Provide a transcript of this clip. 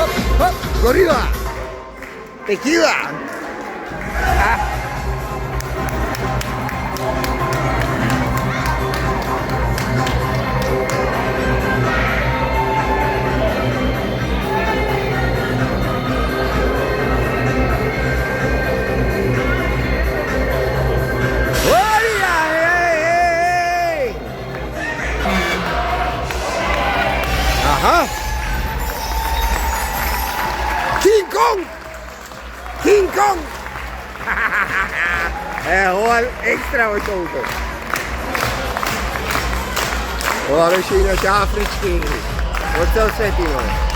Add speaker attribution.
Speaker 1: hop, hop, gorila. Tequila. Ah. Aha. King Kong! King Kong! Gewoon extra wat kopen. Wat een China Afrika. Wat zo zet hij man.